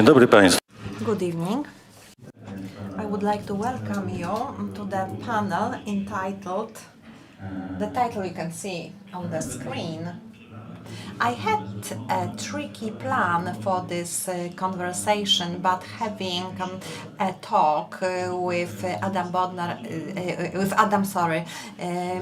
Dzień dobry Państwu. Good evening. I would like to welcome you to the panel entitled, the title you can see on the screen. I had a tricky plan for this conversation, but having a talk with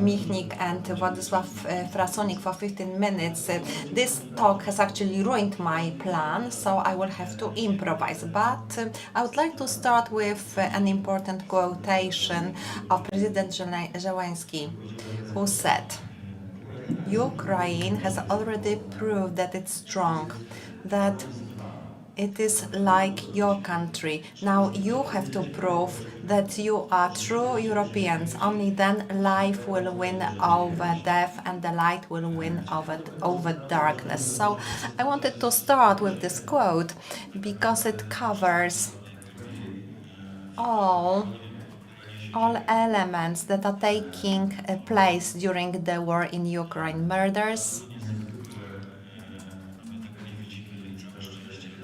Michnik and Władysław Frasyniuk for 15 minutes, this talk has actually ruined my plan, so I will have to improvise. But I would like to start with an important quotation of President Zelensky, who said, Ukraine has already proved that it's strong, that it is like your country. Now you have to prove that you are true Europeans. Only then life will win over death and the light will win over darkness. So I wanted to start with this quote because it covers all elements that are taking place during the war in Ukraine. Murders.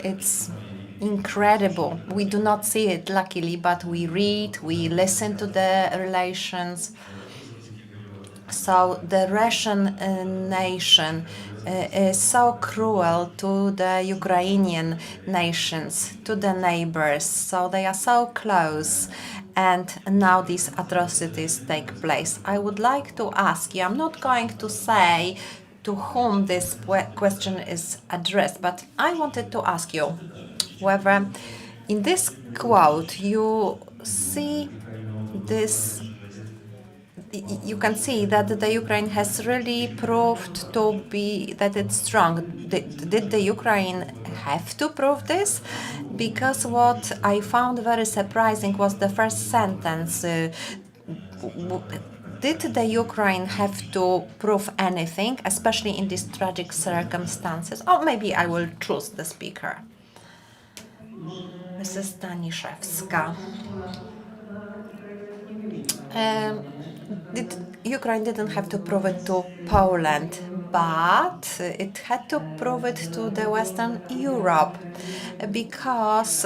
It's incredible. We do not see it, luckily, but we read, we listen to the relations. So the Russian nation is so cruel to the Ukrainian nations, to the neighbors. So they are so close. And now these atrocities take place. I would like to ask you, I'm not going to say to whom this question is addressed, but I wanted to ask you whether in this quote you see this, you can see that the Ukraine has really proved to be that it's strong. Did the Ukraine have to prove this? Because what I found very surprising was the first sentence. Did the Ukraine have to prove anything, especially in these tragic circumstances? Or maybe I will choose the speaker. Mrs. Staniszewska. Ukraine didn't have to prove it to Poland, but it had to prove it to the Western Europe, because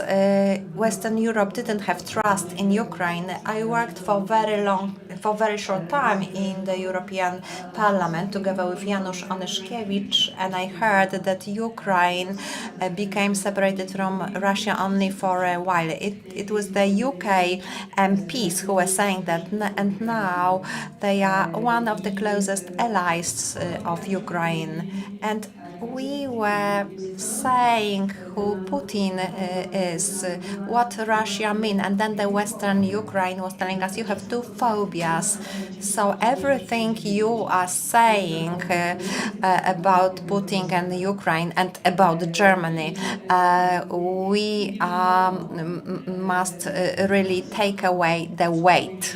Western Europe didn't have trust in Ukraine. I worked for very short time in the European Parliament together with Janusz, Onyszkiewicz, and I heard that Ukraine became separated from Russia only for a while. It was the UK MPs who were saying that, and now they are one of the closest allies of Ukraine. And we were saying who Putin is, what Russia means, and then the Western Ukraine was telling us you have two phobias. So everything you are saying about Putin and Ukraine and about Germany, we must really take away the weight.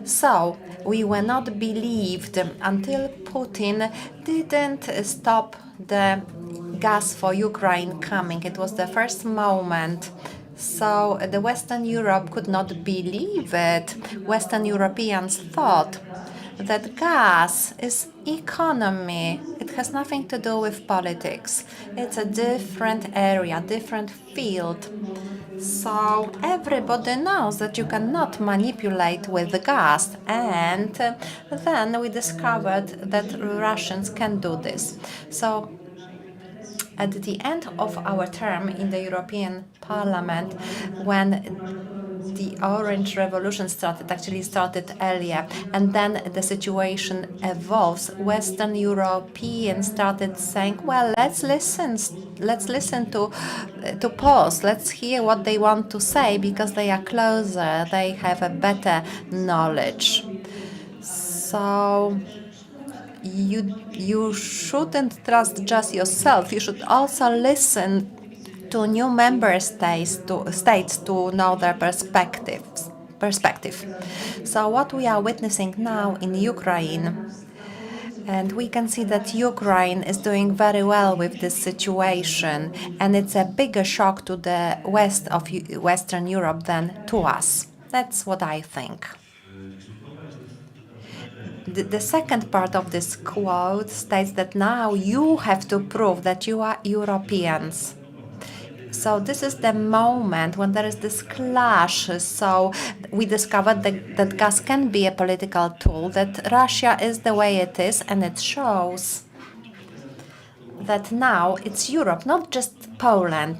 So we were not believed until Putin didn't stop the gas for Ukraine coming. It was the first moment. So the Western Europe could not believe it. Western Europeans thought that gas is economy. It has nothing to do with politics. It's a different area, different field. So everybody knows that you cannot manipulate with the gas, and then we discovered that Russians can do this. So at the end of our term in the European Parliament, when the Orange Revolution started earlier, and then the situation evolves. Western Europeans started saying, well, let's listen to Poles, let's hear what they want to say, because they are closer, they have a better knowledge. So you shouldn't trust just yourself, you should also listen to new member states to know their perspective. So what we are witnessing now in Ukraine, and we can see that Ukraine is doing very well with this situation, and it's a bigger shock to the west of Western Europe than to us. That's what I think. The second part of this quote states that now you have to prove that you are Europeans. So this is the moment when there is this clash. So we discovered that gas can be a political tool, that Russia is the way it is, and it shows that now it's Europe, not just Poland.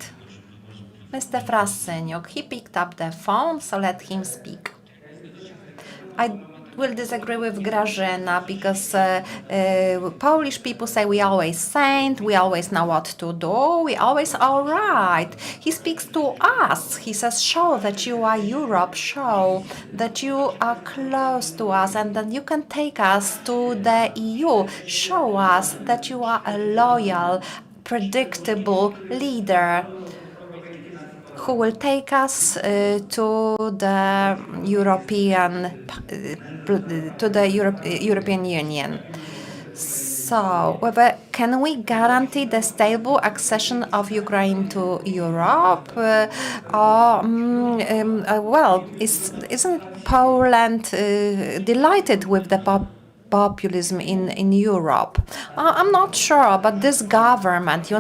Mr. Frasyniuk, he picked up the phone, so let him speak. I will disagree with Grażyna because Polish people say we always saint, we always know what to do, we always all right. He speaks to us. He says, show that you are Europe, show that you are close to us and that you can take us to the EU. Show us that you are a loyal, predictable leader who will take us to the European Union. So, can we guarantee the stable accession of Ukraine to Europe? Isn't Poland delighted with the populism in Europe? I'm not sure, but this government,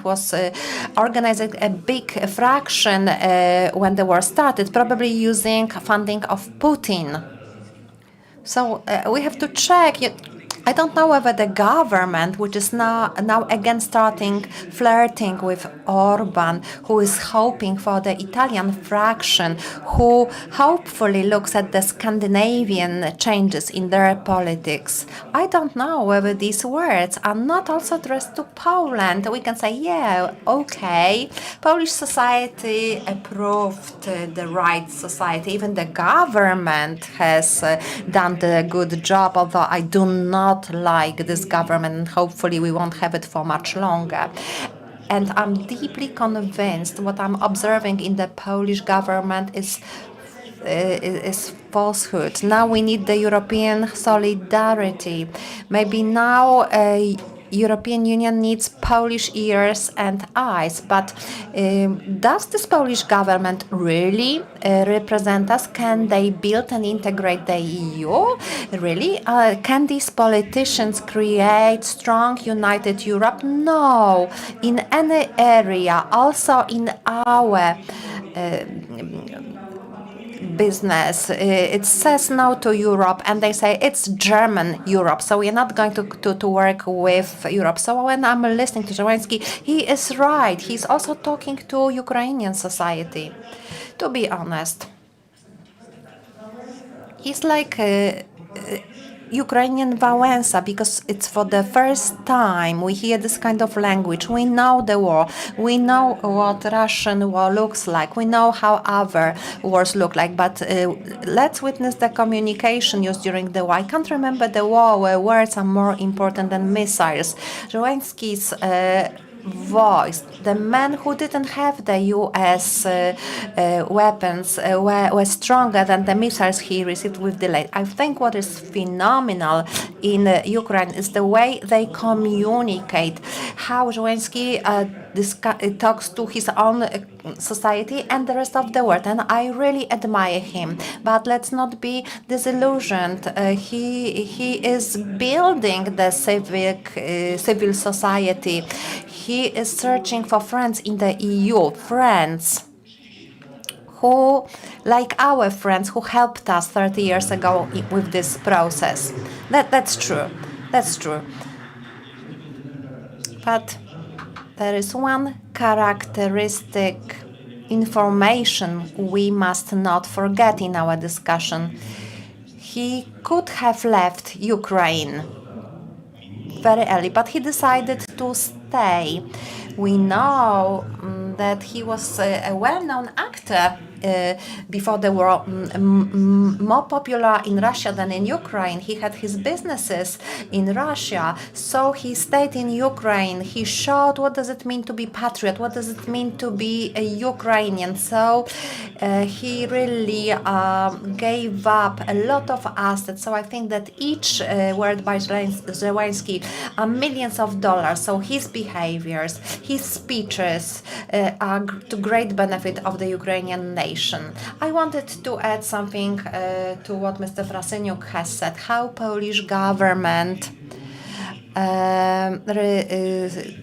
was organizing a big fraction when the war started, probably using funding of Putin. So we have to check. I don't know whether the government, which is now again flirting with Orban, who is hoping for the Italian fraction, who hopefully looks at the Scandinavian changes in their politics. I don't know whether these words are not also addressed to Poland. We can say, yeah, okay, Polish society approved the right society. Even the government has done the good job, although I do not like this government, and hopefully we won't have it for much longer. And I'm deeply convinced what I'm observing in the Polish government is falsehood. Now we need the European solidarity. Maybe now European Union needs Polish ears and eyes, but does this Polish government really represent us? Can they build and integrate the EU? Really? Can these politicians create strong, united Europe? No. In any area, also in our business, it says no to Europe, and they say it's German Europe, so we're not going to work with Europe. So when I'm listening to Zelensky, he is right. He's also talking to Ukrainian society. To be honest, he's like Ukrainian Wałęsa, because it's for the first time we hear this kind of language. We know the war. We know what Russian war looks like. We know how other wars look like. But let's witness the communication used during the war. I can't remember the war where words are more important than missiles. Zelensky's voice, the men who didn't have the US weapons were stronger than the missiles he received with delay. I think what is phenomenal in Ukraine is the way they communicate, how Zelensky talks to his own society and the rest of the world, and I really admire him. But let's not be disillusioned. He is building the civil society. He is searching for friends in the EU, friends who, like our friends who helped us 30 years ago with this process. That's true. That's true. But there is one characteristic information we must not forget in our discussion. He could have left Ukraine very early, but he decided to stay. We know that he was a well-known actor before the war, more popular in Russia than in Ukraine. He had his businesses in Russia, so he stayed in Ukraine. He showed what does it mean to be patriot, what does it mean to be a Ukrainian. So he really gave up a lot of assets. So I think that each word by Zelensky are millions of dollars. So his behaviors, his speeches are to great benefit of the Ukrainian nation. I wanted to add something to what Mr. Frasyniuk has said, how Polish government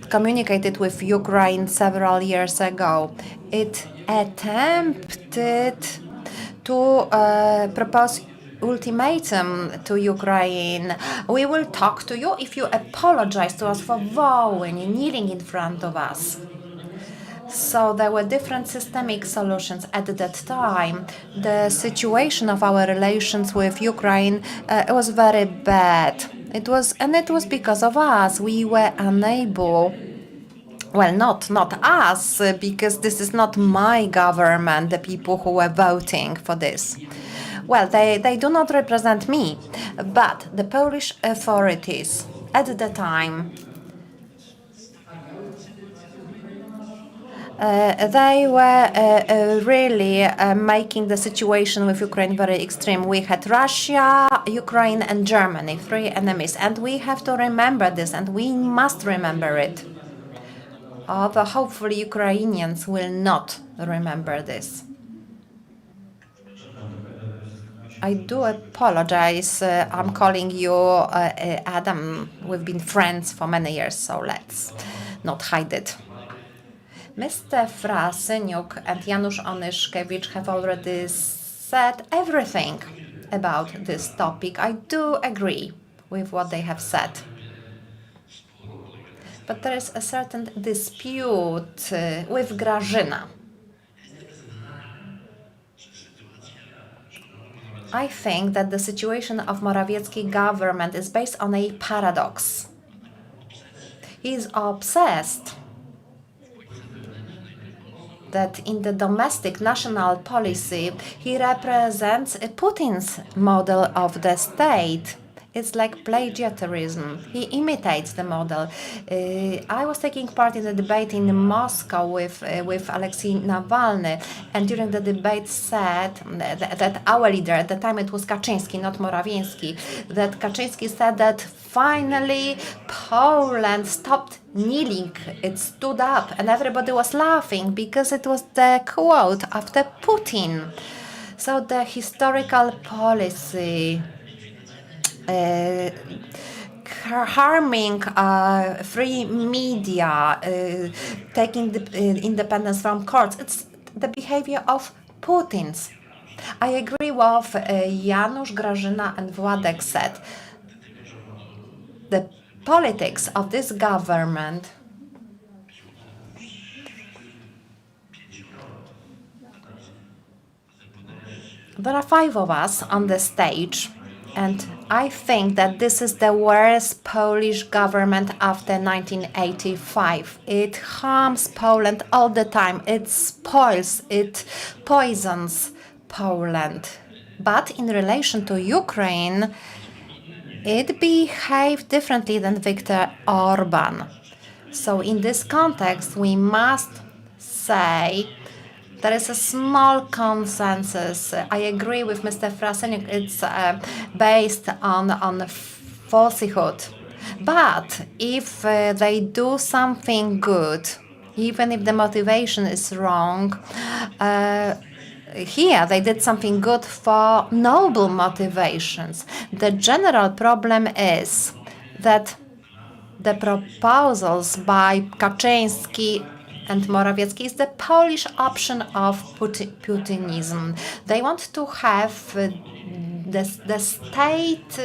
communicated with Ukraine several years ago. It attempted to propose ultimatum to Ukraine. We will talk to you if you apologize to us for vowing, kneeling in front of us. So there were different systemic solutions at that time. The situation of our relations with Ukraine was very bad. It was because of us. We were unable. Well, not us, because this is not my government, the people who were voting for this. Well, they do not represent me, but the Polish authorities at the time, they were really making the situation with Ukraine very extreme. We had Russia, Ukraine, and Germany, three enemies, and we have to remember this, and we must remember it. Although hopefully Ukrainians will not remember this. I do apologize. I'm calling you Adam. We've been friends for many years, so let's not hide it. Mr. Frasyniuk and Janusz Onyszkiewicz have already said everything about this topic. I do agree with what they have said. But there is a certain dispute with Grażyna. I think that the situation of Morawiecki government is based on a paradox. He is obsessed that in the domestic national policy, he represents Putin's model of the state. It's like plagiarism. He imitates the model. I was taking part in the debate in Moscow with Alexei Navalny, and during the debate said that our leader, at the time it was Kaczyński, not Morawiecki, that Kaczyński said that finally Poland stopped kneeling, it stood up, and everybody was laughing because it was the quote after Putin. So the historical policy harming free media, taking the independence from courts. It's the behavior of Putin's. I agree with Janusz, Grażyna, and Władek said. The politics of this government there are 5 of us on the stage, and I think that this is the worst Polish government after 1985. It harms Poland all the time. It spoils, it poisons Poland. But in relation to Ukraine, it behaved differently than Viktor Orban. So in this context, we must say there is a small consensus. I agree with Mr. Frasyniuk. It's based on falsehood. But if they do something good, even if the motivation is wrong, here they did something good for noble motivations. The general problem is that the proposals by Kaczyński and Morawiecki is the Polish option of Putinism. They want to have the state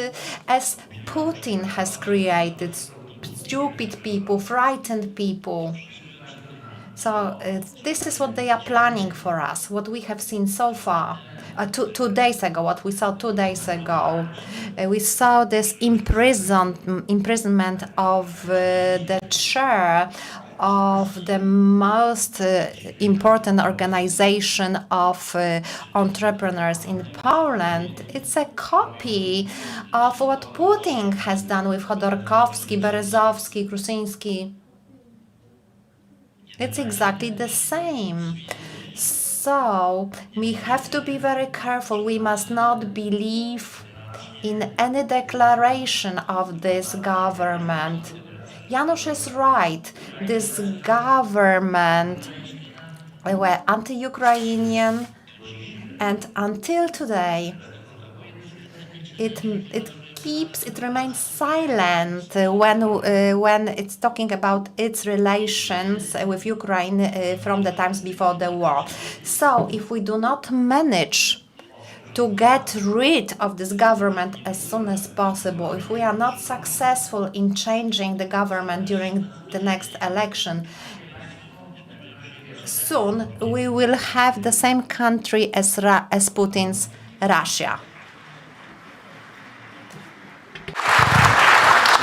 as Putin has created, stupid people, frightened people. So this is what they are planning for us, what we have seen so far. 2 days ago, what we saw 2 days ago, we saw this imprisonment of the chair of the most important organization of entrepreneurs in Poland. It's a copy of what Putin has done with Chodorkowski, Berezowski, Krusyński. It's exactly the same. So we have to be very careful. We must not believe in any declaration of this government. Janusz is right. This government were anti-Ukrainian, and until today, it it remains silent when it's talking about its relations with Ukraine from the times before the war. So if we do not manage to get rid of this government as soon as possible, if we are not successful in changing the government during the next election, soon we will have the same country as Putin's Russia.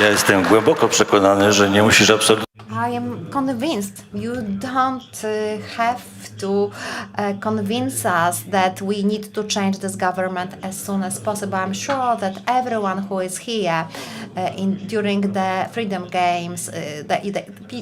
Ja jestem głęboko przekonany, że nie musisz absolutnie. I am convinced you don't have to convince us that we need to change this government as soon as possible. I'm sure that everyone who is here during the Freedom Games,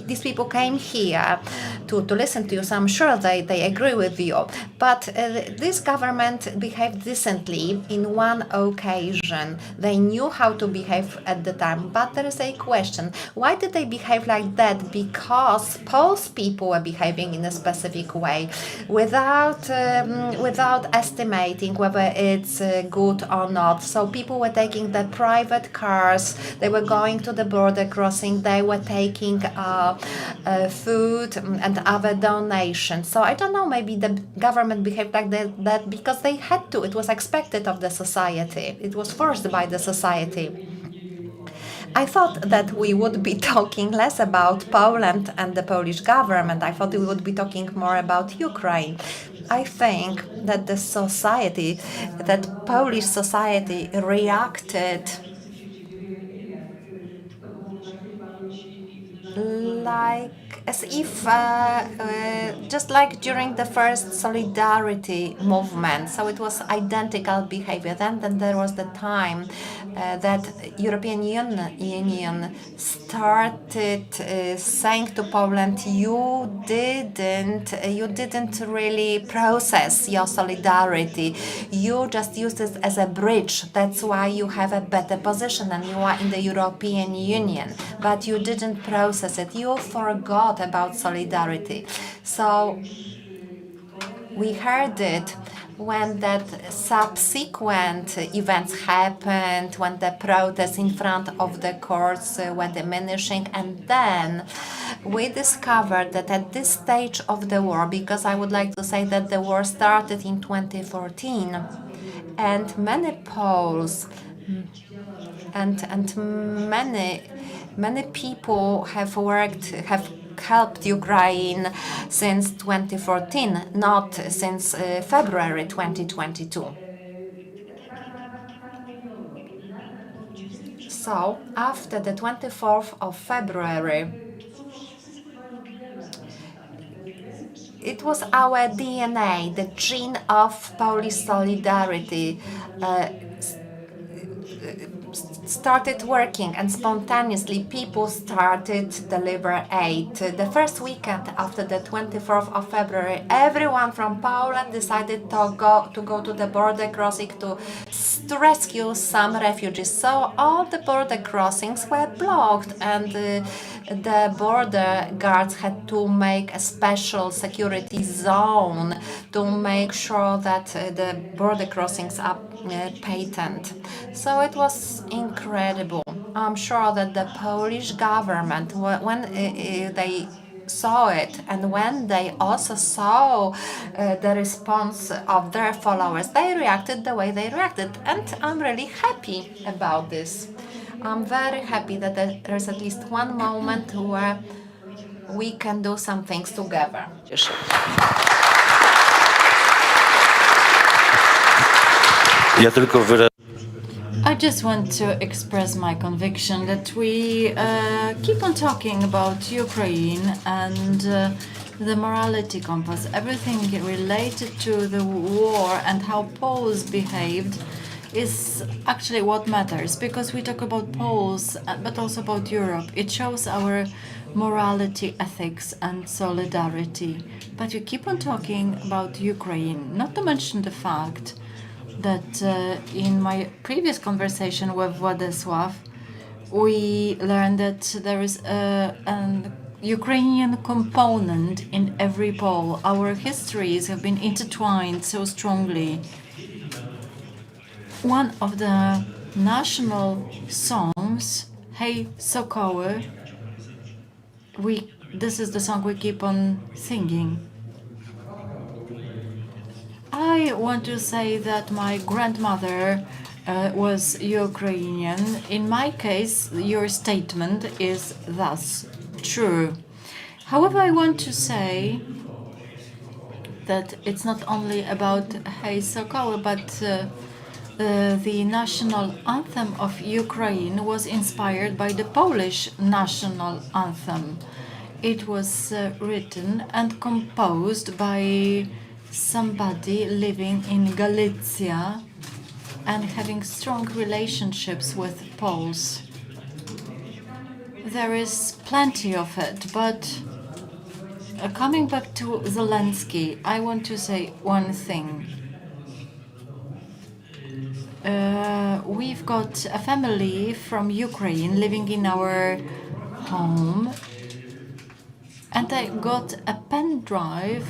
these people came here to listen to you, so I'm sure they agree with you. But this government behaved decently in one occasion. They knew how to behave at the time, but there is a question. Why did they behave like that? Because Polish people were behaving in a specific way without estimating whether it's good or not. So people were taking their private cars, they were going to the border crossing, they were taking food and other donations. So I don't know, maybe the government behaved like that because they had to. It was expected of the society. It was forced by the society. I thought that we would be talking less about Poland and the Polish government. I thought we would be talking more about Ukraine. I think that Polish society reacted like as if just like during the first solidarity movement. So it was identical behavior. Then there was the time that European Union started saying to Poland, you didn't really process your solidarity. You just used it as a bridge. That's why you have a better position and you are in the European Union. But you didn't process it. You forgot about solidarity. So we heard it when that subsequent events happened, when the protests in front of the courts were diminishing, and then we discovered that at this stage of the war, because I would like to say that the war started in 2014, and many Poles and many people have helped Ukraine since 2014, not since February 2022. So, after the 24th of February, it was our DNA, the gene of Polish solidarity, started working, and spontaneously people started to deliver aid. The first weekend after the 24th of February, everyone from Poland decided to go to the border crossing to rescue some refugees. So all the border crossings were blocked, and the border guards had to make a special security zone to make sure that the border crossings are patent. So it was incredible. I'm sure that the Polish government, when they saw it, and when they also saw the response of their followers, they reacted the way they reacted, and I'm really happy about this. I'm very happy that there's at least one moment where we can do some things together. Ja tylko I just want to express my conviction that we keep on talking about Ukraine and the morality compass, everything related to the war and how Poles behaved is actually what matters, because we talk about Poles but also about Europe. It shows our morality, ethics and solidarity. But we keep on talking about Ukraine, not to mention the fact that in my previous conversation with Władysław, we learned that there is an Ukrainian component in every Pole. Our histories have been intertwined so strongly. One of the national songs, Hey Sokoły, this is the song we keep on singing. I want to say that my grandmother was Ukrainian. In my case, your statement is thus true. However, I want to say that it's not only about Hey Sokoły, but the national anthem of Ukraine was inspired by the Polish national anthem. It was written and composed by somebody living in Galicia and having strong relationships with Poles. There is plenty of it, but coming back to Zelensky, I want to say one thing. We've got a family from Ukraine living in our home, and I got a pen drive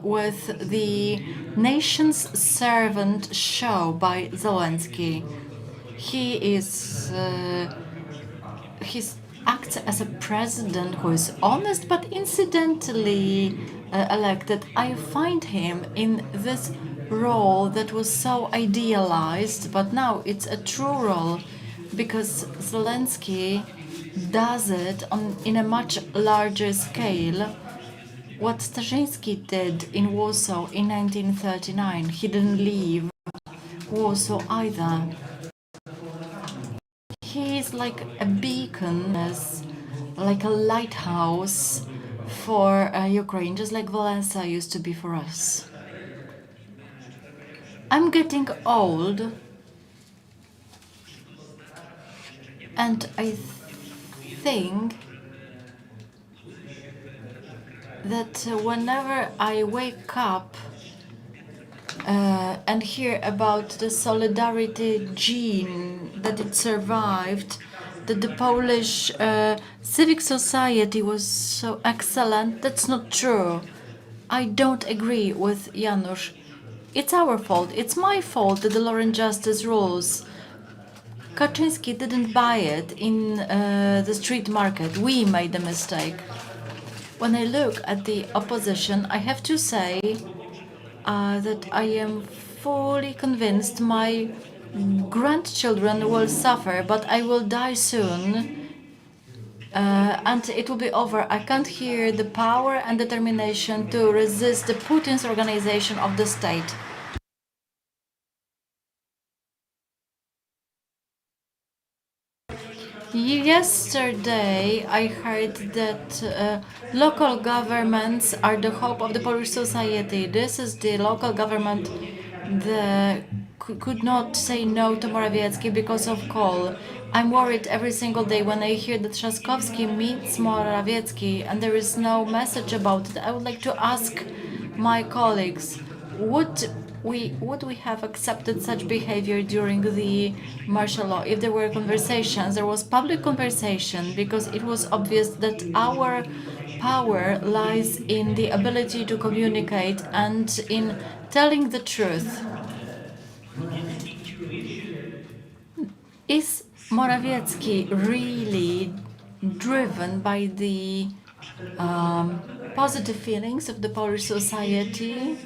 with the Nation's Servant show by Zelensky. He acts as a president who is honest but incidentally elected. I find him in this role that was so idealized, but now it's a true role because Zelensky does it in a much larger scale. What Staniszewska did in Warsaw in 1939, he didn't leave Warsaw either. He is like a beacon, like a lighthouse for Ukraine, just like Valencia used to be for us. I'm getting old, and I think that whenever I wake up and hear about the solidarity gene, that it survived, that the Polish civic society was so excellent, that's not true. I don't agree with Janusz. It's our fault, it's my fault that the law and justice rules. Kaczynski didn't buy it in the street market. We made the mistake. When I look at the opposition, I have to say that I am fully convinced my grandchildren will suffer, but I will die soon. And it will be over. I can't hear the power and determination to resist the Putin's organization of the state. Yesterday, I heard that local governments are the hope of the Polish society. This is the local government that could not say no to Morawiecki because of coal. I'm worried every single day when I hear that Trzaskowski meets Morawiecki and there is no message about it. I would like to ask my colleagues, would we have accepted such behavior during the martial law if there were conversations? There was public conversation because it was obvious that our power lies in the ability to communicate and in telling the truth. Is Morawiecki really driven by the positive feelings of the Polish society?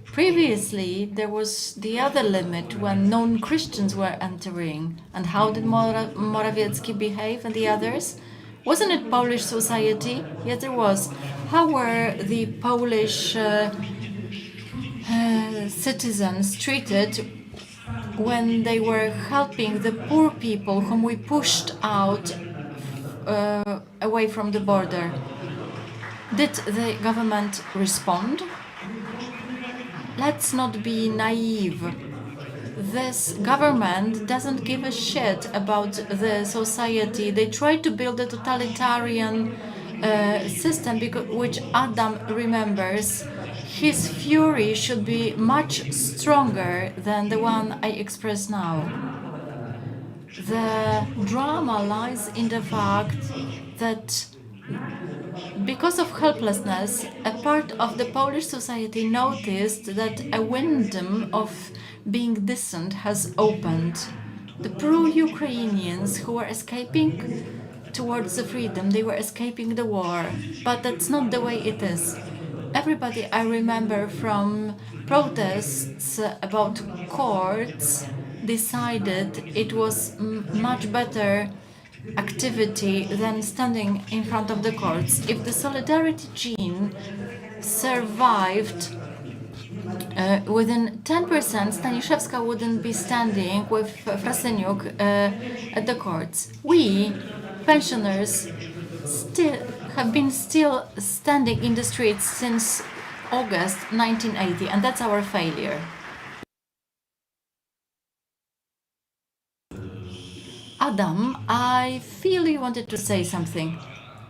Previously, there was the other limit when non-Christians were entering. And how did Morawiecki behave and the others? Wasn't it Polish society? Yes, there was. How were the Polish citizens treated when they were helping the poor people whom we pushed out away from the border? Did the government respond? Let's not be naive. This government doesn't give a shit about the society. They try to build a totalitarian system which Adam remembers. His fury should be much stronger than the one I express now. The drama lies in the fact that because of helplessness, a part of the Polish society noticed that a window of being decent has opened. the pro-Ukrainians who were escaping towards the freedom, they were escaping the war. But that's not the way it is. Everybody I remember from protests about courts decided it was much better activity than standing in front of the courts. If the solidarity gene survived within 10%, Staniszewska wouldn't be standing with Frasyniuk at the courts. We, pensioners, have been still standing in the streets since August 1980, and that's our failure. Adam, I feel you wanted to say something.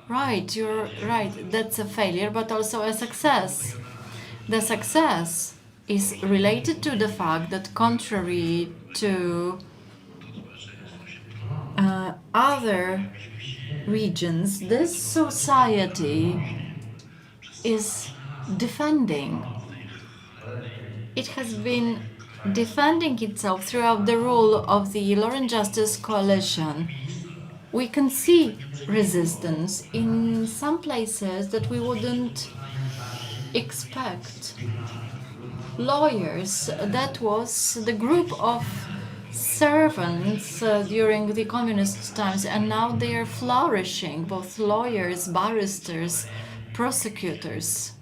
Right, you're right, that's a failure, but also a success. The success is related to the fact that contrary to other regions, this society is defending. It has been defending itself throughout the rule of the Law and Justice Coalition. We can see resistance in some places that we wouldn't expect. Lawyers, that was the group of servants during the communist times, and now they are flourishing, both lawyers, barristers, prosecutors.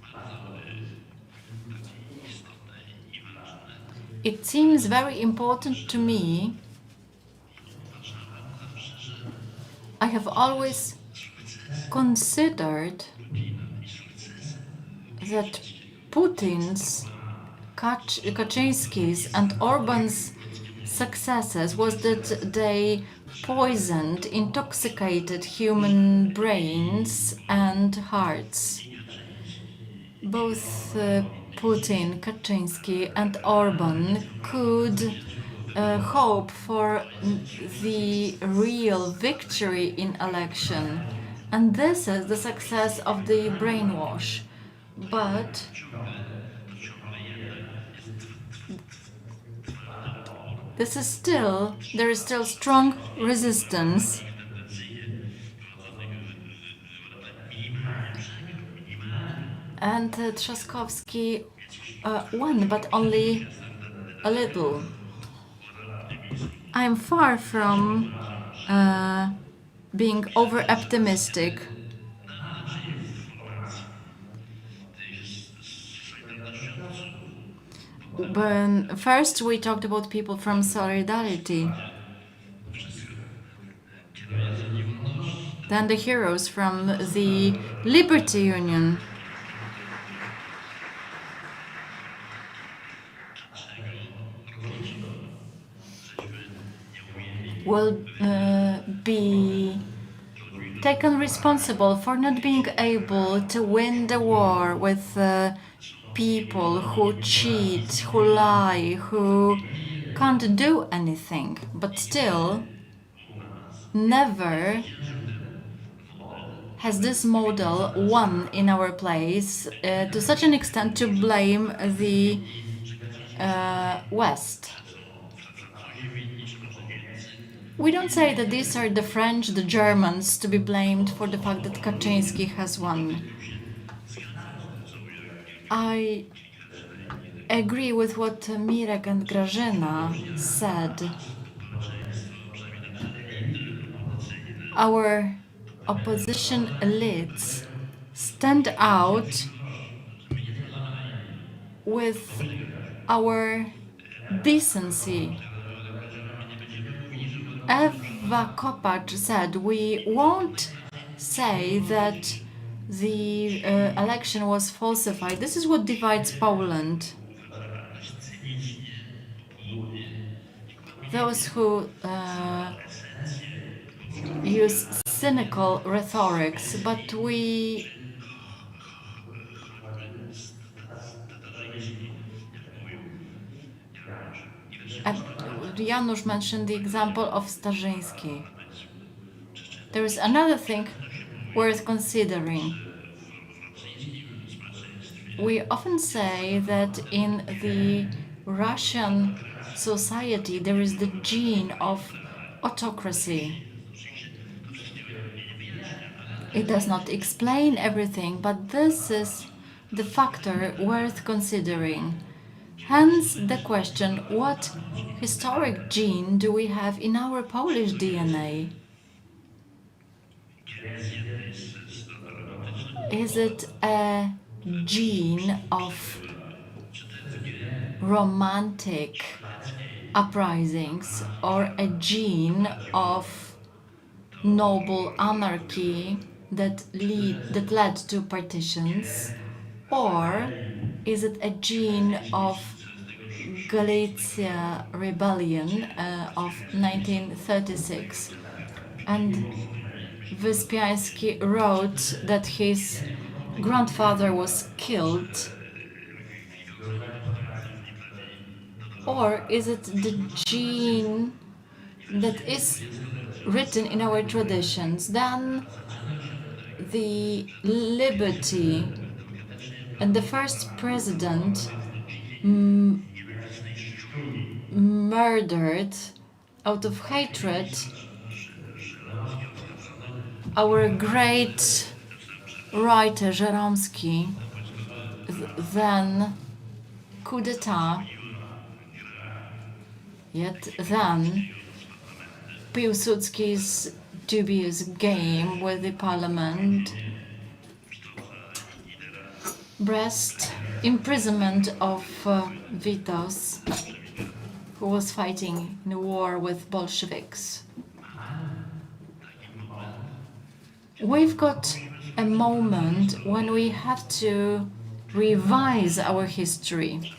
It seems very important to me. I have always considered that Putin's, Kaczynski's and Orban's successes was that they poisoned, intoxicated human brains and hearts. Both Putin, Kaczynski and Orban could hope for the real victory in election. And this is the success of the brainwash. But there is still strong resistance. And Trzaskowski won, but only a little. I'm far from being over-optimistic. But first, we talked about people from Solidarity. Then the heroes from the Liberty Union. Will be taken responsible for not being able to win the war with people who cheat, who lie, who can't do anything, but still never has this model won in our place to such an extent to blame the West. We don't say that these are the French, the Germans to be blamed for the fact that Kaczynski has won. I agree with what Mirek and Grażyna said. Our opposition elites stand out with our decency. Eva Kopacz said, we won't say that the election was falsified. This is what divides Poland. Those who use cynical rhetorics, but we Janusz mentioned the example of Starzyński. There is another thing worth considering. We often say that in the Russian society there is the gene of autocracy. It does not explain everything, but this is the factor worth considering. Hence the question, what historic gene do we have in our Polish DNA? Is it a gene of romantic uprisings or a gene of noble anarchy that led to partitions? Or is it a gene of Galicia rebellion of 1936? And Wyspiański wrote that his grandfather was killed. Or is it the gene that is written in our traditions? Then the liberty and the first president murdered out of hatred our great writer Żeromski, then coup d'etat, yet then Piłsudski's dubious game with the parliament, Brest, imprisonment of Witos, who was fighting in a war with Bolsheviks. We've got a moment when we have to revise our history.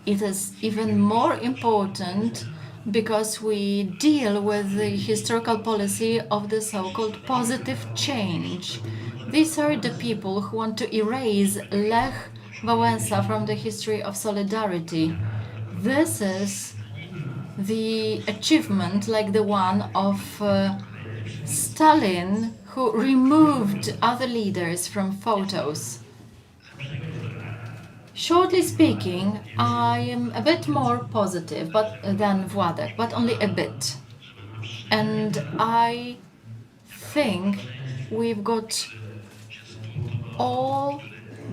It is even more important because we deal with the historical policy of the so-called positive change. These are the people who want to erase Lech Wałęsa from the history of solidarity. This is the achievement like the one of Stalin, who removed other leaders from photos. Shortly speaking, I am a bit more positive than Władek, but only a bit. And I think we've got all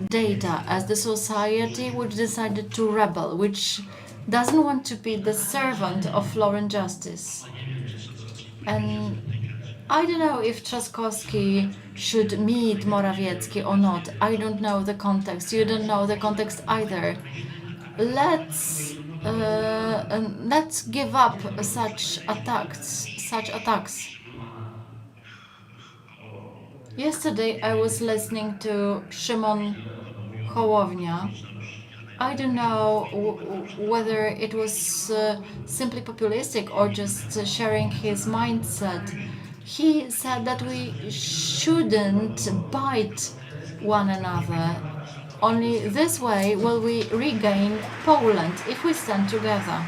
data as the society which decided to rebel, which doesn't want to be the servant of law and justice. And I don't know if Trzaskowski should meet Morawiecki or not. I don't know the context. You don't know the context either. Let's give up such attacks. Yesterday I was listening to Szymon Hołownia. I don't know whether it was simply populistic or just sharing his mindset. He said that we shouldn't bite one another. Only this way will we regain Poland, if we stand together.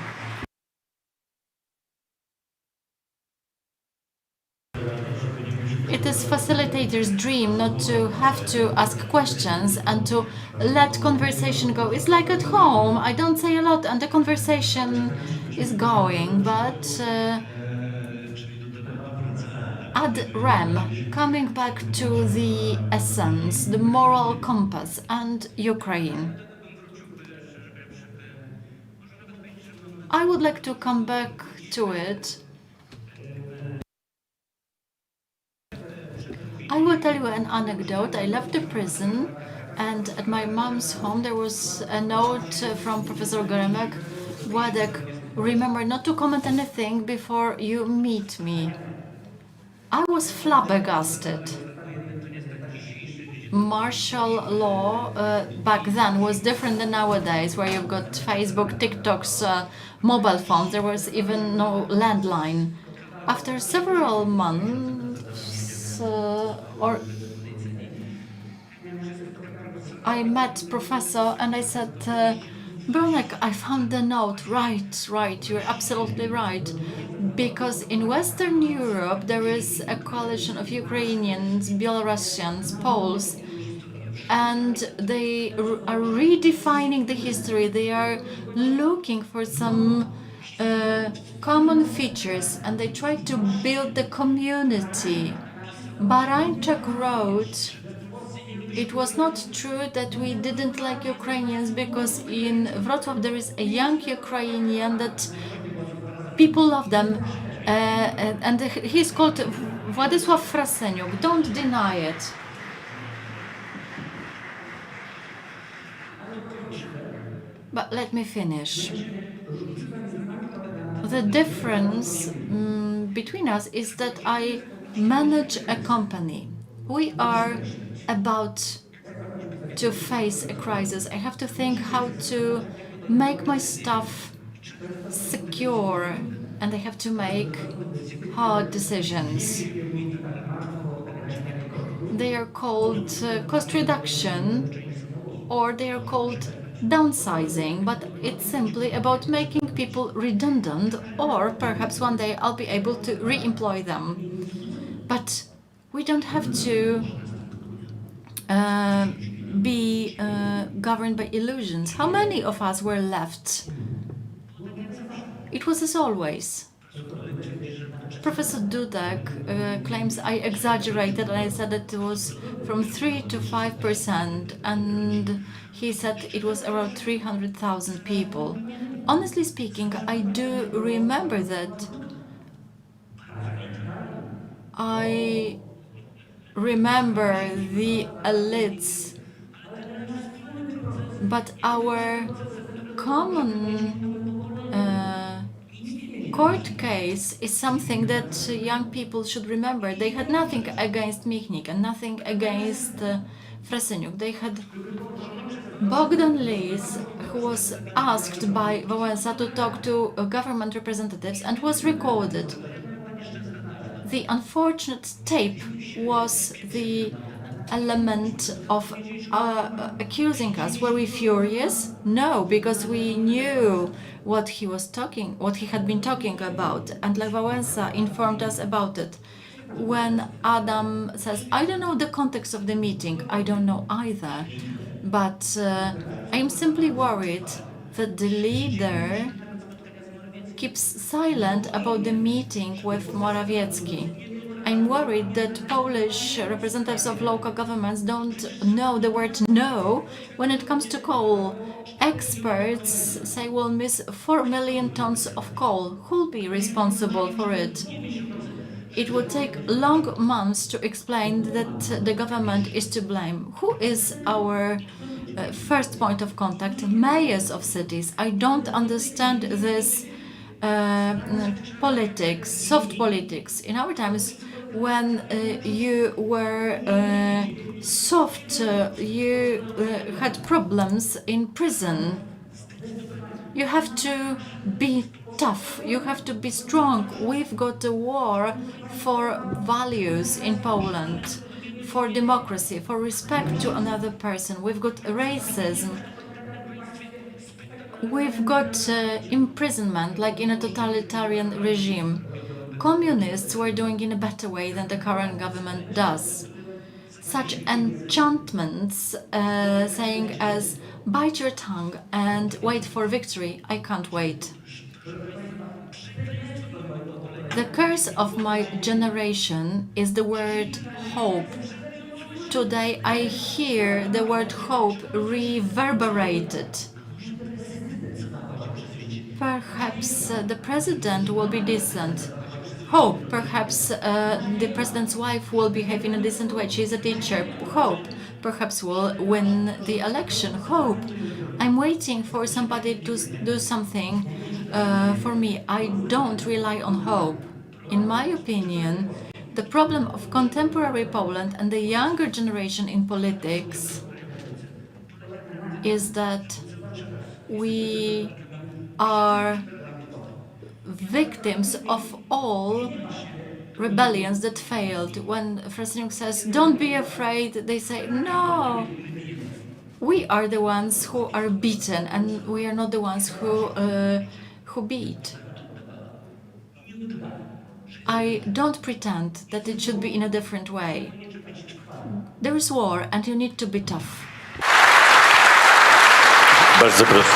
It is facilitator's dream not to have to ask questions and to let conversation go. It's like at home. I don't say a lot and the conversation is going, but ad rem, coming back to the essence, the moral compass, and Ukraine. I would like to come back to it. I will tell you an anecdote. I left the prison, and at my mom's home there was a note from Professor Geremek. Władek, remember not to comment anything before you meet me. I was flabbergasted. Martial law back then was different than nowadays, where you've got Facebook, TikToks, mobile phones. There was even no landline. After several months, I met Professor and I said, Bronek, I found the note. Right, you're absolutely right. Because in Western Europe there is a coalition of Ukrainians, Belarusians, Poles, and they are redefining the history. They are looking for some common features, and they try to build the community. Barańczak wrote, it was not true that we didn't like Ukrainians because in Wrocław there is a young Ukrainian that people love them, and he's called Władysław Frasyniuk. Don't deny it. But let me finish. The difference between us is that I manage a company. We are about to face a crisis. I have to think how to make my stuff secure, and I have to make hard decisions. They are called cost reduction, or they are called downsizing, but it's simply about making people redundant, or perhaps one day I'll be able to re-employ them. But we don't have to be governed by illusions. How many of us were left? It was as always. Professor Dudek claims I exaggerated, and I said that it was from 3 to 5%, and he said it was around 300,000 people. Honestly speaking, I do remember that. I remember the elites, but our common court case is something that young people should remember. They had nothing against Michnik and nothing against Frasyniuk. They had Bogdan Lis, who was asked by Wałęsa to talk to government representatives and was recorded. The unfortunate tape was the element of accusing us. Were we furious? No, because we knew what he had been talking about, and Lech Wałęsa informed us about it. When Adam says, I don't know the context of the meeting, I don't know either, but I'm simply worried that the leader keeps silent about the meeting with Morawiecki. I'm worried that Polish representatives of local governments don't know the word no when it comes to coal. Experts say we'll miss 4 million tons of coal. Who'll be responsible for it? It would take long months to explain that the government is to blame. Who is our first point of contact? Mayors of cities. I don't understand this politics, soft politics. In our times, when you were soft, you had problems in prison. You have to be tough, you have to be strong. We've got a war for values in Poland, for democracy, for respect to another person. We've got racism. We've got imprisonment, like in a totalitarian regime. Communists were doing in a better way than the current government does. Such enchantments saying as, bite your tongue and wait for victory, I can't wait. The curse of my generation is the word hope. Today I hear the word hope reverberated. Perhaps the president will be decent. Hope. Perhaps the president's wife will behave in a decent way. She's a teacher. Hope. Perhaps we'll win the election. Hope. I'm waiting for somebody to do something for me. I don't rely on hope. In my opinion, the problem of contemporary Poland and the younger generation in politics is that we are victims of all rebellions that failed. When Frasyniuk says, don't be afraid, they say, no, we are the ones who are beaten and we are not the ones who beat. I don't pretend that it should be in a different way. there is war and you need to be tough. Bardzo proszę.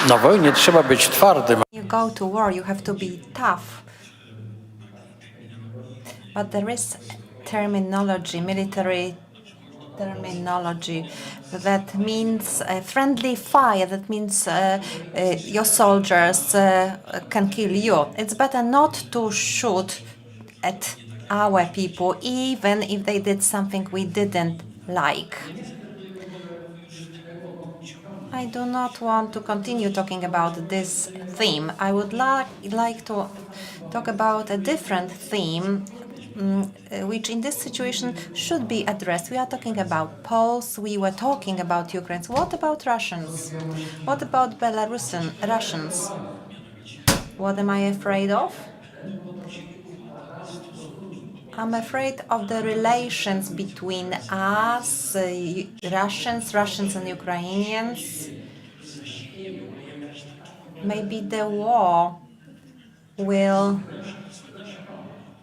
Na wojnie trzeba być twardym. You go to war, you have to be tough. But there is terminology, military terminology, that means friendly fire, that means your soldiers can kill you. It's better not to shoot at our people, even if they did something we didn't like. I do not want to continue talking about this theme. I would like to talk about a different theme, which in this situation should be addressed. We are talking about Poles, we were talking about Ukrainians. What about Russians? What about Belarusian Russians? What am I afraid of? I'm afraid of the relations between us, Russians and Ukrainians. Maybe the war will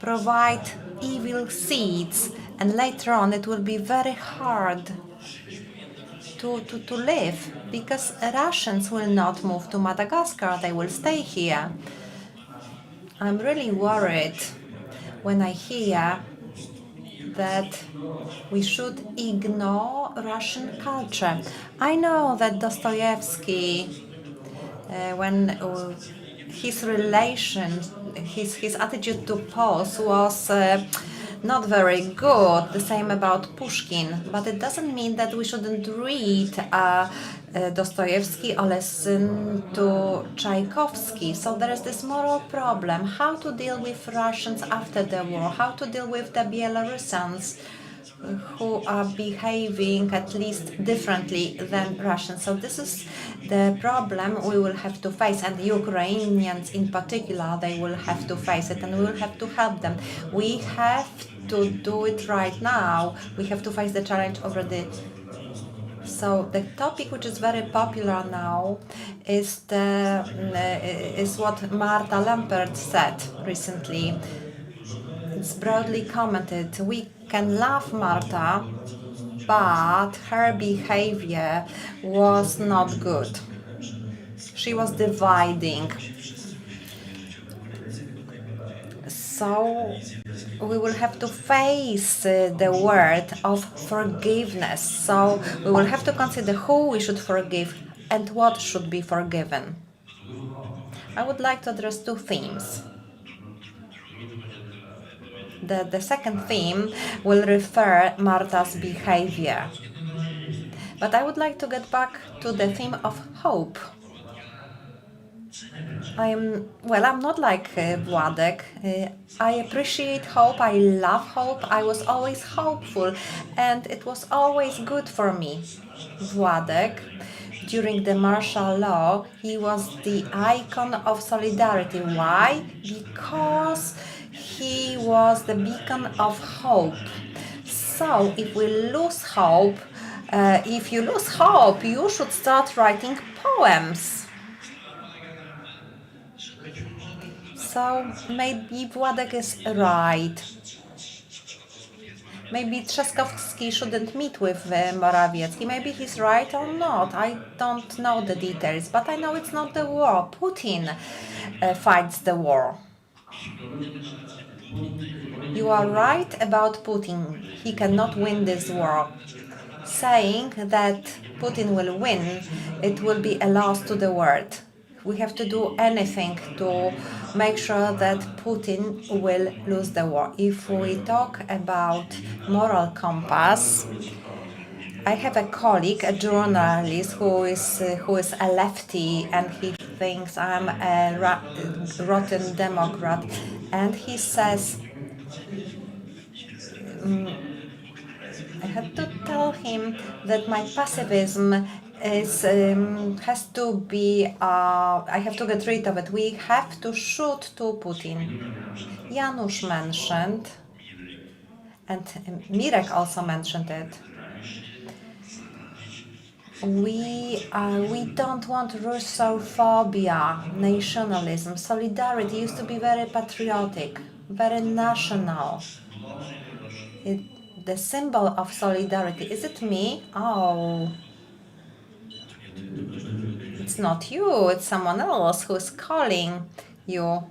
provide evil seeds, and later on it will be very hard to live, because Russians will not move to Madagascar, they will stay here. I'm really worried when I hear that we should ignore Russian culture. I know that Dostoevsky, when his his attitude to Poles was not very good, the same about Pushkin, but it doesn't mean that we shouldn't read Dostoevsky or listen to Tchaikovsky. So there is this moral problem, how to deal with Russians after the war, how to deal with the Belarusians who are behaving at least differently than Russians. So this is the problem we will have to face, and Ukrainians in particular, they will have to face it, and we will have to help them. We have to do it right now. We have to face the challenge already. So the topic which is very popular now is what Marta Lempert said recently. It's broadly commented. We can love Marta, but her behavior was not good. She was dividing. So we will have to face the word of forgiveness. So we will have to consider who we should forgive and what should be forgiven. I would like to address two themes. The second theme will refer Marta's behavior. But I would like to get back to the theme of hope. I'm not like Władek. I appreciate hope, I love hope, I was always hopeful, and it was always good for me. Władek, during the martial law, he was the icon of solidarity. Why? Because he was the beacon of hope. So if we lose hope, if you lose hope, you should start writing poems. So maybe Władek is right. Maybe Trzaskowski shouldn't meet with Morawiecki. Maybe he's right or not. I don't know the details, but I know it's not the war. Putin fights the war. You are right about Putin. He cannot win this war. Saying that Putin will win, it will be a loss to the world. We have to do anything to make sure that Putin will lose the war. If we talk about moral compass, I have a colleague, a journalist who is a lefty, and he thinks I'm a rotten Democrat, and he says, I had to tell him that my pacifism has to be, I have to get rid of it. We have to shoot to Putin. Janusz mentioned, and Mirek also mentioned it. We don't want Russophobia, nationalism. Solidarity used to be very patriotic, very national. The symbol of solidarity, is it me? Oh, it's not you, it's someone else who's calling you.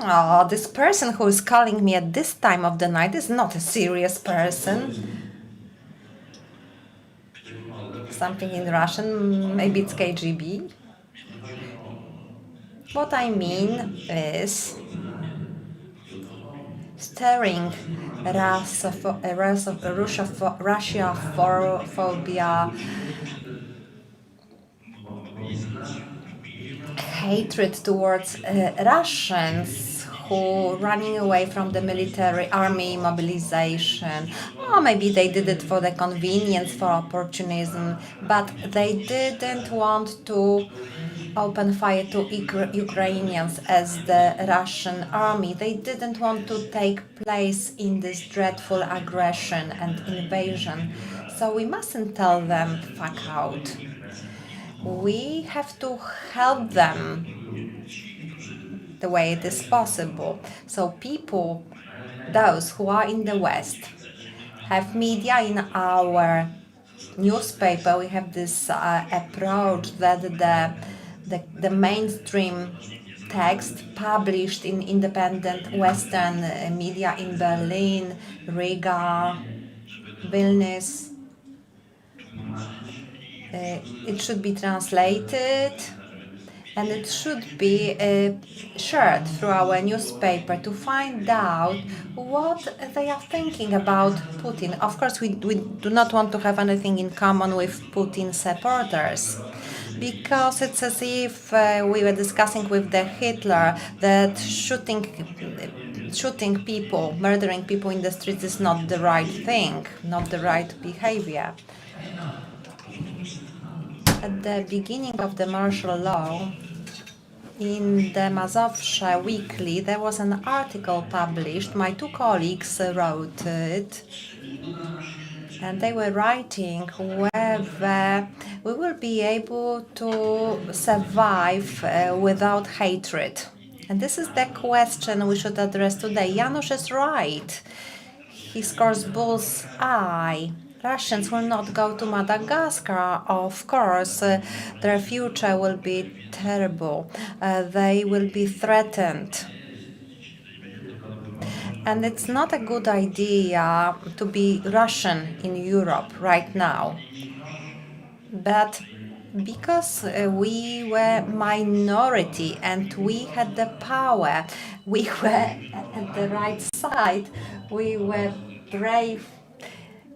Oh, this person who is calling me at this time of the night is not a serious person. Something in Russian, maybe it's KGB. What I mean is stirring Russophobia, hatred towards Russians who running away from the military army mobilization. Oh, maybe they did it for the convenience, for opportunism, but they didn't want to open fire to Ukrainians as the Russian army. They didn't want to take place in this dreadful aggression and invasion. So we mustn't tell them, fuck out. We have to help them the way it is possible. So people, those who are in the West, have media in our newspaper. We have this approach that the mainstream text published in independent Western media in Berlin, Riga, Vilnius, it should be translated and it should be shared through our newspaper to find out what they are thinking about Putin. Of course, we do not want to have anything in common with Putin supporters, because it's as if we were discussing with the Hitler that shooting people, murdering people in the streets is not the right thing, not the right behavior. At the beginning of the martial law, in the Mazowsze Weekly, there was an article published. My two colleagues wrote it, and they were writing whether we will be able to survive without hatred. And this is the question we should address today. Janusz is right. He scores bull's eye. Russians will not go to Madagascar, of course. Their future will be terrible. They will be threatened. And it's not a good idea to be Russian in Europe right now. But because we were minority and we had the power, we were at the right side, we were brave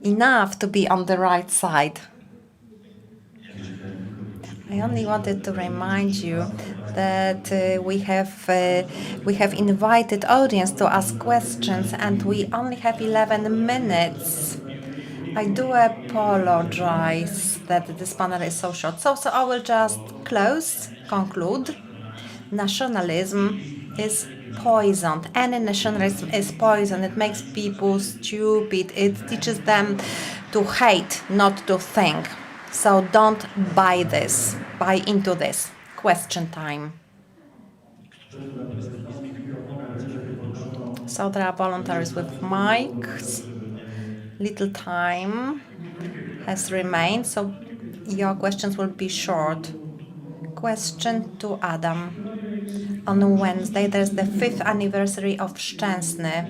enough to be on the right side. I only wanted to remind you that we have invited audience to ask questions, and we only have 11 minutes. I do apologize that this panel is so short. So I will just conclude. Nationalism is poisoned. Any nationalism is poison. It makes people stupid. It teaches them to hate, not to think. So don't buy into this. Question time. So there are voluntaries with mics. Little time has remained, so your questions will be short. Question to Adam. On Wednesday, there's the 5th anniversary of Szczęsny.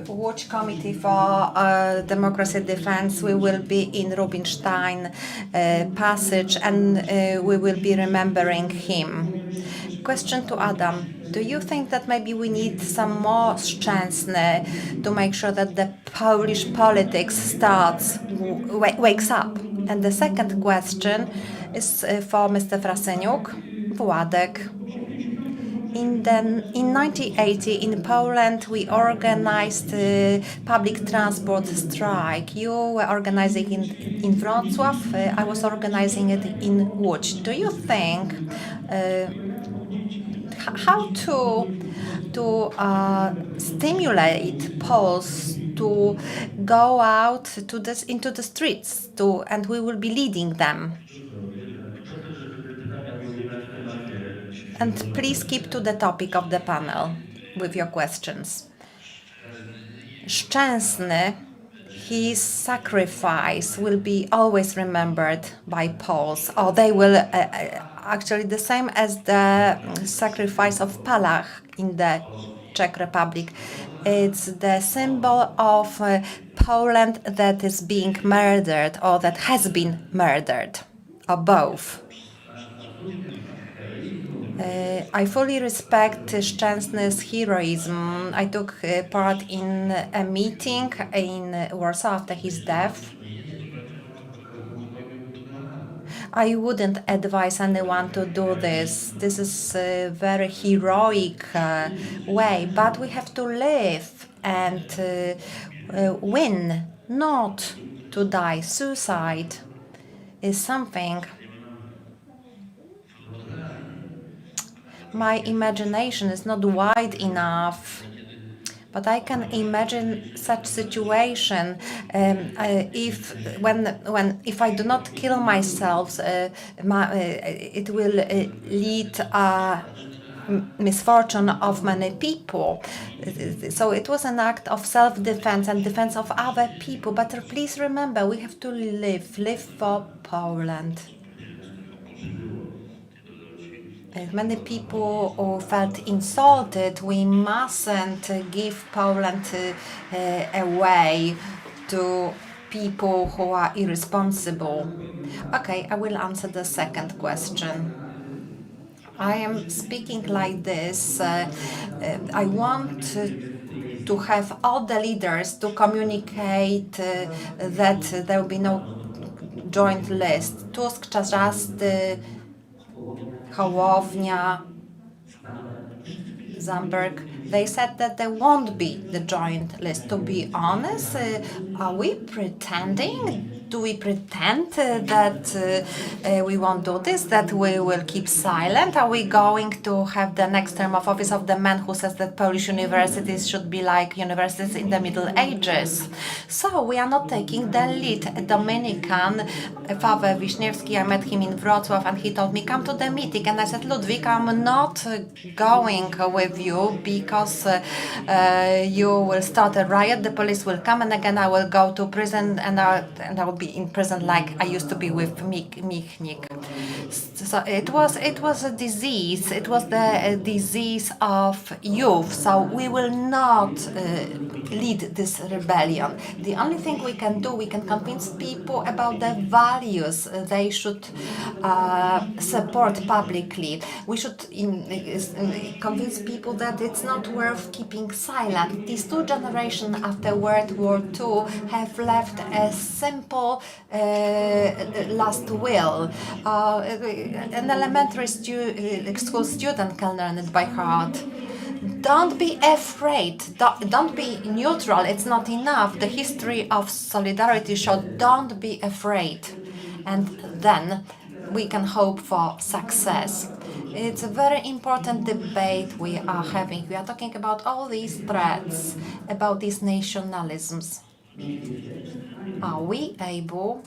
Łódź Committee for Democracy Defense. We will be in Rubinstein Passage, and we will be remembering him. Question to Adam. Do you think that maybe we need some more Szczęsny to make sure that the Polish politics wakes up? And the second question is for Mr. Frasyniuk. Władek. In 1980 in Poland, we organized a public transport strike. You were organizing in Wrocław. I was organizing it in Łódź. Do you think how to stimulate Poles to go out into the streets, and we will be leading them. And please keep to the topic of the panel with your questions. Szczęsny, his sacrifice will be always remembered by Poles, or they will actually the same as the sacrifice of Palach in the Czech Republic. It's the symbol of Poland that is being murdered or that has been murdered, or both. I fully respect Szczęsny's heroism. I took part in a meeting in Warsaw after his death. I wouldn't advise anyone to do this. This is a very heroic way, but we have to live and win, not to die. Suicide is something. My imagination is not wide enough, but I can imagine such situation if I do not kill myself, it will lead misfortune of many people. So it was an act of self-defense and defense of other people. But please remember, we have to live for Poland. Many people who felt insulted. We mustn't give Poland away to people who are irresponsible. Okay, I will answer the second question. I am speaking like this. I want to have all the leaders to communicate that there will be no joint list. Tusk, Czarzasty, Hołownia, Zandberg, they said that there won't be the joint list. To be honest, are we pretending? Do we pretend that we won't do this, that we will keep silent? Are we going to have the next term of office of the man who says that Polish universities should be like universities in the Middle Ages? So we are not taking the lead. A Dominican, Father Wiśniewski, I met him in Wrocław and he told me, come to the meeting. And I said, Ludwig, I'm not going with you because you will start a riot, the police will come, and again I will go to prison and I will be in prison like I used to be with Michnik. So it was a disease. It was the disease of youth. So we will not lead this rebellion. The only thing we can do, we can convince people about the values they should support publicly. We should convince people that it's not worth keeping silent. These two generations after World War II have left a simple last will. An elementary school student can learn it by heart. Don't be afraid. Don't be neutral. It's not enough. The history of solidarity showed don't be afraid. And then we can hope for success. It's a very important debate we are having. We are talking about all these threats, about these nationalisms. Are we able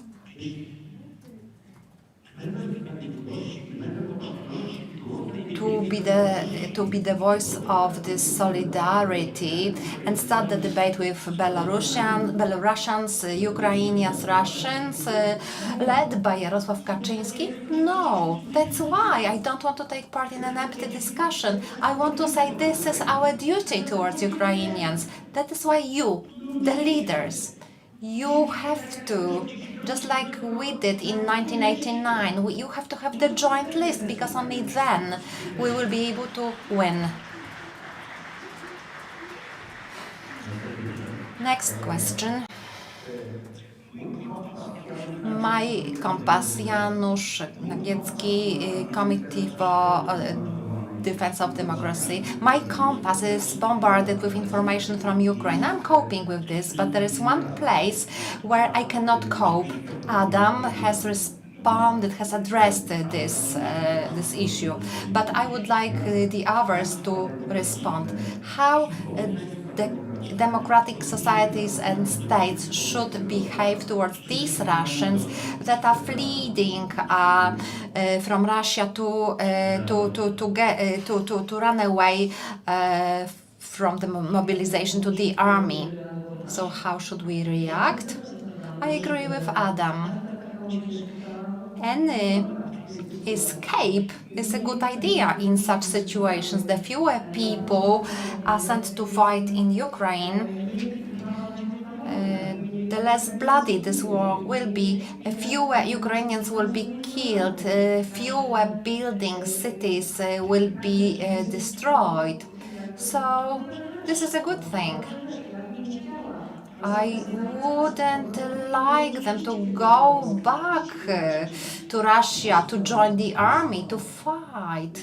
to be the voice of this solidarity and start the debate with Belarusians, Ukrainians, Russians, led by Jarosław Kaczyński? No, that's why I don't want to take part in an empty discussion. I want to say this is our duty towards Ukrainians. That is why you, the leaders, you have to, just like we did in 1989, you have to have the joint list, because only then we will be able to win. Next question. My compass, Janusz, Committee for Defense of Democracy. My compass is bombarded with information from Ukraine. I'm coping with this, but there is one place where I cannot cope. Adam has addressed this issue, but I would like the others to respond. How the democratic societies and states should behave towards these Russians that are fleeing from Russia to run away from the mobilization to the army. So how should we react? I agree with Adam. Any escape is a good idea in such situations. The fewer people are sent to fight in Ukraine, the less bloody this war will be. Fewer Ukrainians will be killed, fewer buildings, cities will be destroyed. So this is a good thing. I wouldn't like them to go back to Russia to join the army, to fight.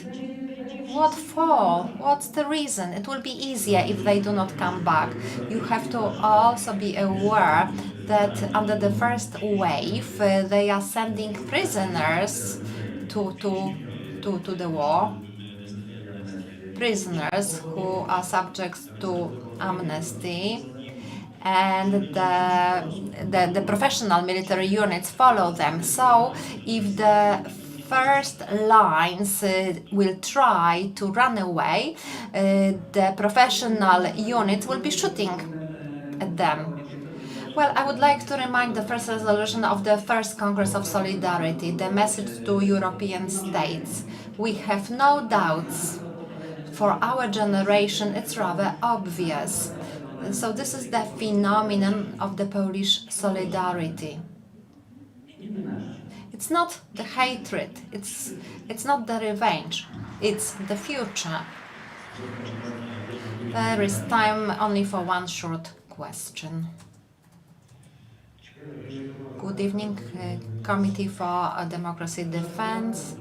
What for? What's the reason? It will be easier if they do not come back. You have to also be aware that under the first wave, they are sending prisoners to the war. Prisoners who are subject to amnesty. And the professional military units follow them. So if the first lines will try to run away, the professional units will be shooting at them. Well, I would like to remind the first resolution of the first Congress of Solidarity, the message to European states. We have no doubts. For our generation, it's rather obvious. So this is the phenomenon of the Polish solidarity. It's not the hatred, it's not the revenge, it's the future. There is time only for one short question. Good evening, Committee for Democracy Defense.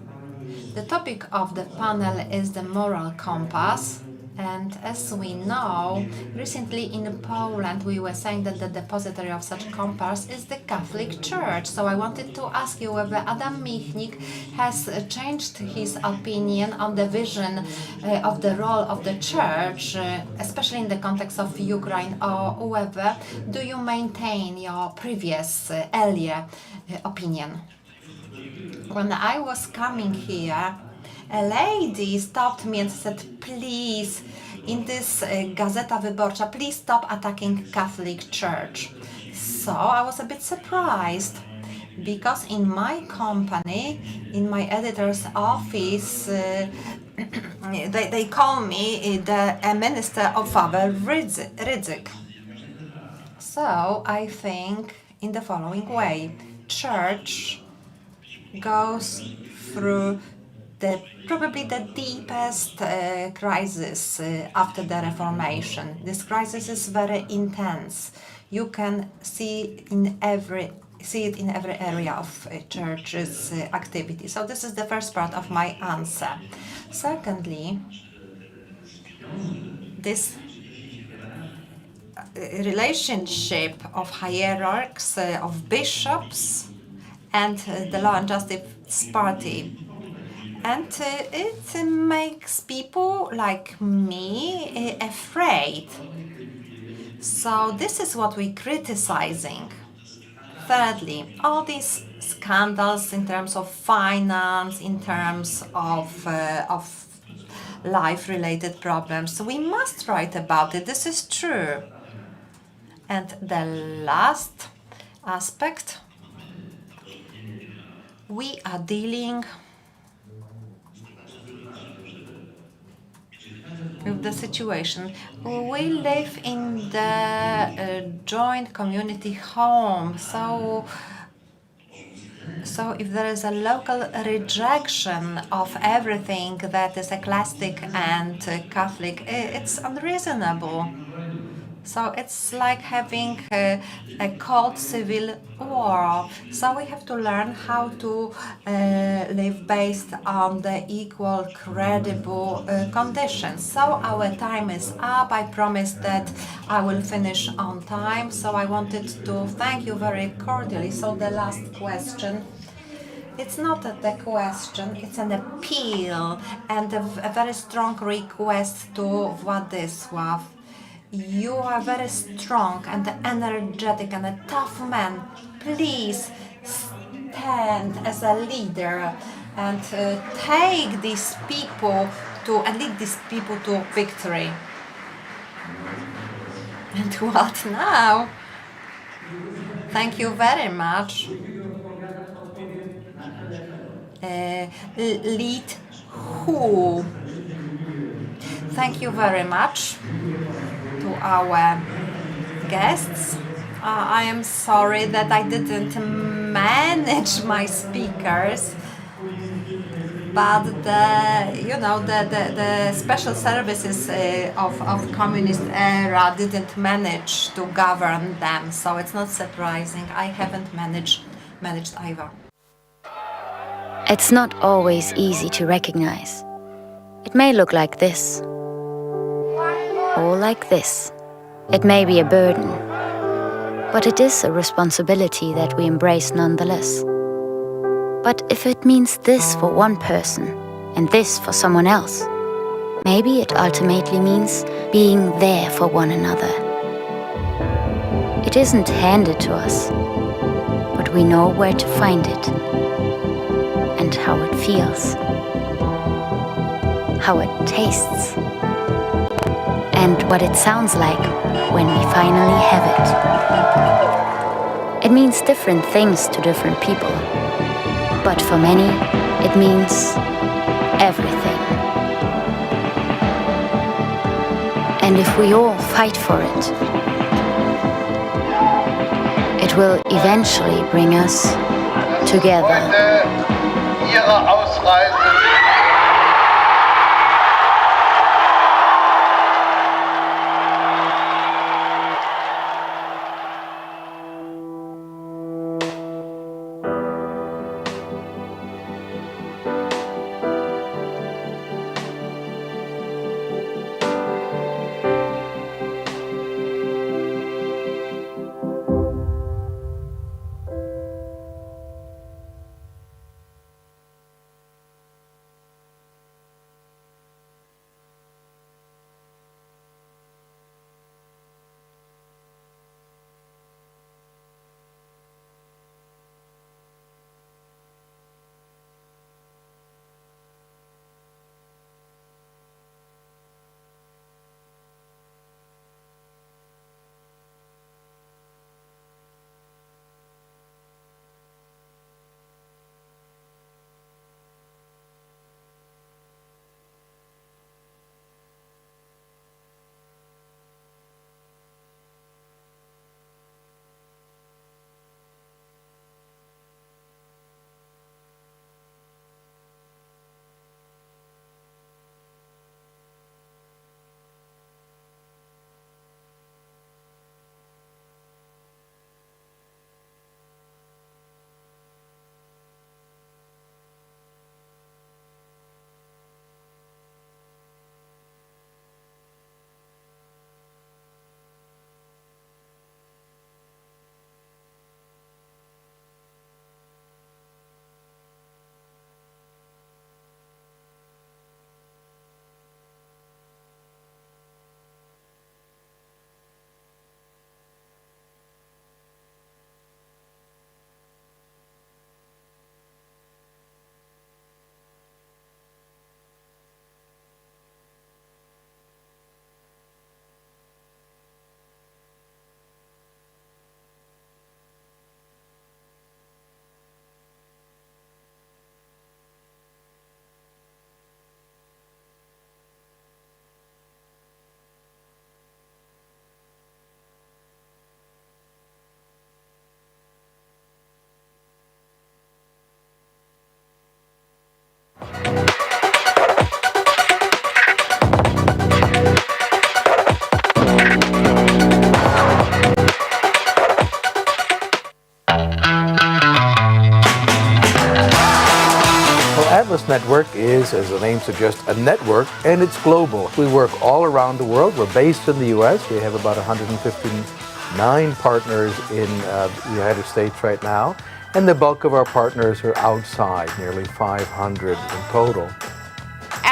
The topic of the panel is the moral compass. And as we know, recently in Poland we were saying that the depository of such compass is the Catholic Church. So I wanted to ask you whether Adam Michnik has changed his opinion on the vision of the role of the Church, especially in the context of Ukraine, or whether do you maintain your previous, earlier opinion? When I was coming here, a lady stopped me and said, please, in this Gazeta Wyborcza, please stop attacking Catholic Church. So I was a bit surprised, because in my company, in my editor's office, they call me a minister of Father Rydzyk. So I think in the following way, Church goes through probably the deepest crisis after the Reformation. This crisis is very intense. You can see it in every area of Church's activity. So this is the first part of my answer. Secondly, this relationship of hierarchs, of bishops, and the Law and Justice Party. And it makes people like me afraid. So this is what we're criticizing. Thirdly, all these scandals in terms of finance, in terms of life-related problems, we must write about it. This is true. And the last aspect, we are dealing with the situation. We live in the joint community home, so if there is a local rejection of everything that is ecclesiastic and Catholic, it's unreasonable. So it's like having a cold civil war. So we have to learn how to live based on the equal, credible conditions. So our time is up. I promised that I will finish on time. So I wanted to thank you very cordially. So the last question. It's not a question, it's an appeal and a very strong request to Władysław. You are very strong and energetic and a tough man. Please stand as a leader and take these people and lead these people to victory. And what now? Thank you very much. Lead who? Thank you very much to our guests. I am sorry that I didn't manage my speakers, but the special services of communist era didn't manage to govern them, so it's not surprising. I haven't managed either. It's not always easy to recognize. It may look like this, or like this. It may be a burden, but it is a responsibility that we embrace nonetheless. But if it means this for one person and this for someone else, maybe it ultimately means being there for one another. It isn't handed to us, but we know where to find it and how it feels, how it tastes, and what it sounds like when we finally have it. It means different things to different people, but for many, it means everything. And if we all fight for it, it will eventually bring us together. Ihre Ausreise. Atlas Network is, as the name suggests, a network, and it's global. We work all around the world. We're based in the U.S. We have about 159 partners in the United States right now, and the bulk of our partners are outside, nearly 500 in total.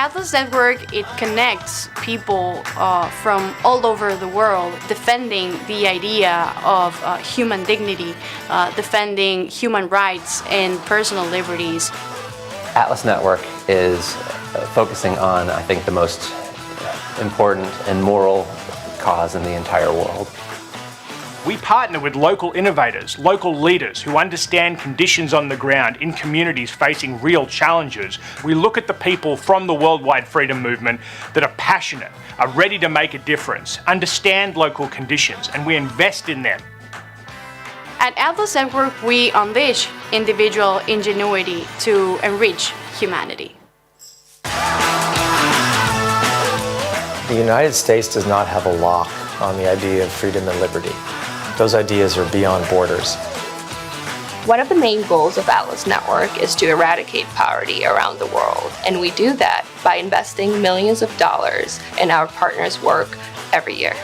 Atlas Network, it connects people from all over the world defending the idea of human dignity, defending human rights and personal liberties. Atlas Network is focusing on, I think, the most important and moral cause in the entire world. We partner with local innovators, local leaders who understand conditions on the ground in communities facing real challenges. We look at the people from the worldwide freedom movement that are passionate, are ready to make a difference, understand local conditions, and we invest in them. At Atlas Network, we unleash individual ingenuity to enrich humanity. The United States does not have a lock on the idea of freedom and liberty. Those ideas are beyond borders. One of the main goals of Atlas Network is to eradicate poverty around the world, and we do that by investing millions of dollars in our partners' work every year.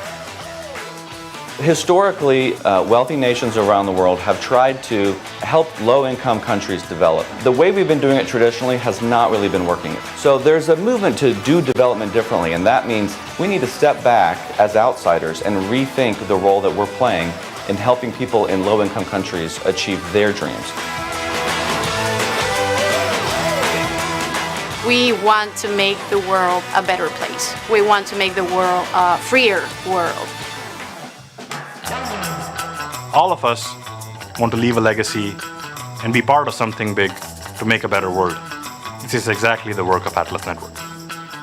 Historically, wealthy nations around the world have tried to help low-income countries develop. The way we've been doing it traditionally has not really been working. So there's a movement to do development differently, and that means we need to step back as outsiders and rethink the role that we're playing in helping people in low-income countries achieve their dreams. We want to make the world a better place. We want to make the world a freer world. All of us want to leave a legacy and be part of something big to make a better world. This is exactly the work of Atlas Network.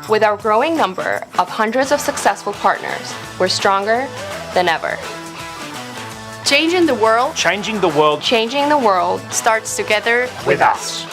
With our growing number of hundreds of successful partners, we're stronger than ever. Changing the world. Changing the world. Changing the world starts together with us.